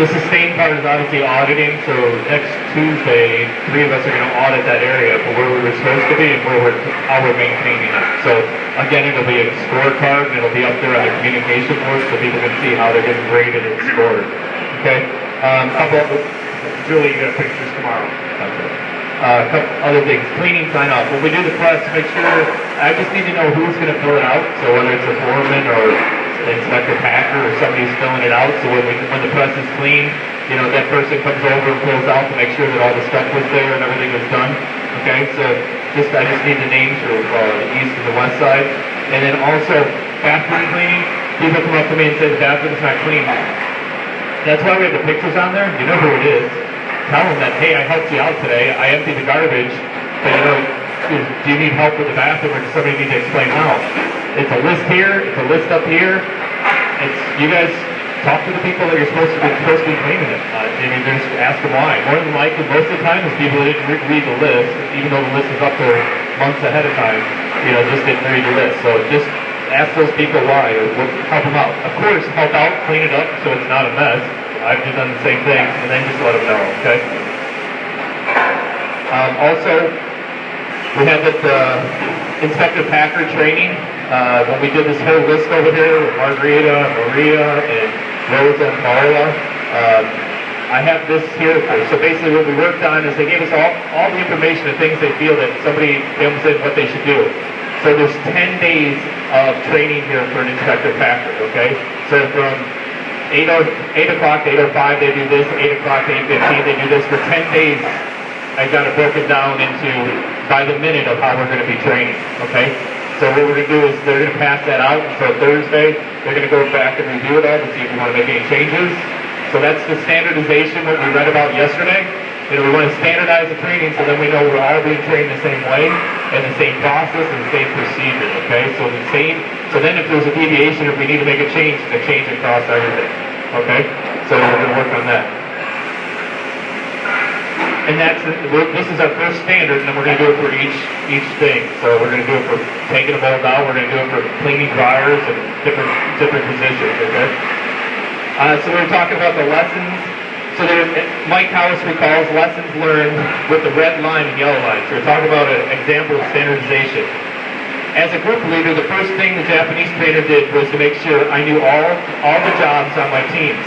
The sustain part is obviously auditing, so next Tuesday, 3 of us are going to audit that area for where we were supposed to be and how we're maintaining it. So again, it'll be a scorecard and it'll be up there on the communication board so people can see how they're getting graded and scored. Okay? Julie, you got pictures tomorrow. A couple other things. Cleaning sign off. When we do the press, make sure, I just need to know who's going to fill it out. So whether it's a foreman or Inspector Packer or somebody's filling it out. So when the press is clean, you know, that person comes over and fills out to make sure that all the stuff was there and everything was done. Okay, so I just need the names for the east and the west side. And then also bathroom cleaning. People come up to me and say the bathroom's not clean. That's why we have the pictures on there. You know who it is. Tell them that, hey, I helped you out today. I emptied the garbage. But you know, do you need help with the bathroom or does somebody need to explain how? It's a list here. It's a list up here. You guys talk to the people that you're supposed to be cleaning it. Just ask them why. More than likely, most of the time, it's people that didn't read the list, even though the list is up there months ahead of time. You know, just didn't read the list. So just ask those people why or help them out. Of course, help out, clean it up so it's not a mess. I've just done the same thing, and then just let them know, okay? Also, we had this Inspector Packer training. When we did this whole list over here with Margarita, Maria, and Rosa and Paula, I have this here. So basically what we worked on is they gave us all the information and things they feel that somebody comes in what they should do. So there's 10 days of training here for an Inspector Packer, okay? So from 8 o'clock to 8:05 they do this, 8 o'clock to 8:15 they do this. For 10 days I got it broken down into by the minute of how we're going to be training, okay? So what we're going to do is they're going to pass that out until Thursday. They're going to go back and review it all to see if we want to make any changes. So that's the standardization what we read about yesterday. You know, we want to standardize the training so then we know we're all being trained the same way and the same process and the same procedure, okay? So then if there's a deviation, if we need to make a change across everything, okay? So we're going to work on that. And this is our first standard, and then we're going to do it for each thing. So we're going to do it for taking a mold out, we're going to do it for cleaning dryers and different positions, okay? So we're talking about the lessons. So Mike House recalls lessons learned with the red line and yellow line. So we're talking about an example of standardization. As a group leader, the first thing the Japanese trainer did was to make sure I knew all the jobs on my teams.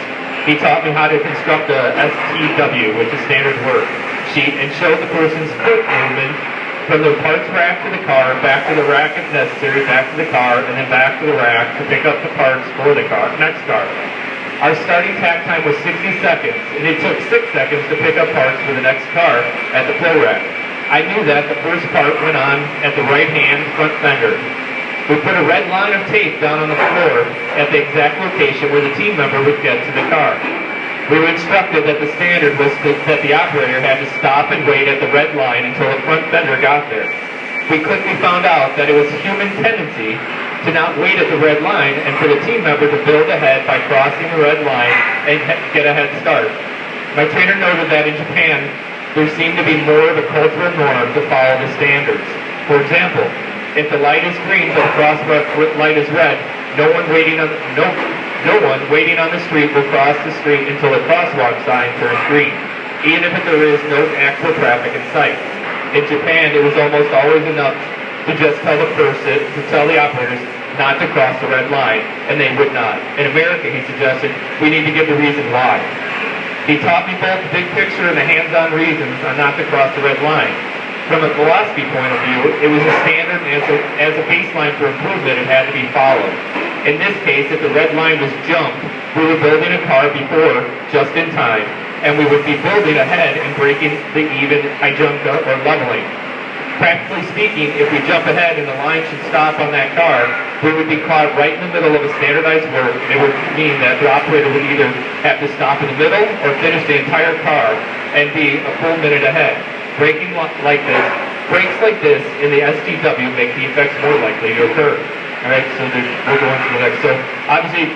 He taught me how to construct a STW, which is standard work sheet, and showed the person's foot movement from the parts rack to the car, back to the rack if necessary, back to the car, and then back to the rack to pick up the parts for the next car. Our starting tack time was 60 seconds, and it took 6 seconds to pick up parts for the next car at the flow rack. I knew that the first part went on at the right-hand front fender. We put a red line of tape down on the floor at the exact location where the team member would get to the car. We were instructed that the standard was that the operator had to stop and wait at the red line until the front fender got there. We quickly found out that it was human tendency to not wait at the red line and for the team member to build ahead by crossing the red line and get a head start. My trainer noted that in Japan, there seemed to be more of a cultural norm to follow the standards. For example, if the light is green but the crosswalk light is red, no one waiting on the street will cross the street until the crosswalk sign turns green, even if there is no actual traffic in sight. In Japan, it was almost always enough to just tell the operators not to cross the red line, and they would not. In America, he suggested, we need to give the reason why. He taught me both the big picture and the hands-on reasons on not to cross the red line. From a philosophy point of view, it was a standard, and as a baseline for improvement, it had to be followed. In this case, if the red line was jumped, we were building a car before, just in time, and we would be building ahead and breaking the even I jumped up or leveling. Practically speaking, if we jump ahead and the line should stop on that car, we would be caught right in the middle of a standardized work. It would mean that the operator would either have to stop in the middle or finish the entire car and be a full minute ahead. Brakes like this in the STW make the effects more likely to occur. Alright, so we're going to the next. So obviously,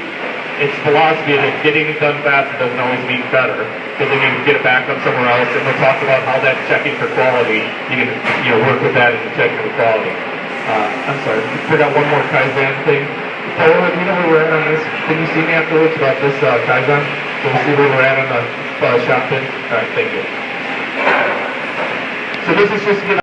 it's philosophy that getting it done faster doesn't always mean better, because then you can get it back up somewhere else, and we'll talk about how that checking for quality, you can work with that in the checking for quality. I'm sorry, I forgot one more Kaizen thing. Paula, do you know where we're at on this? Can you see me afterwards about this Kaizen? So So we'll see where we're at on the shot pin. All right, thank you. So this is just to give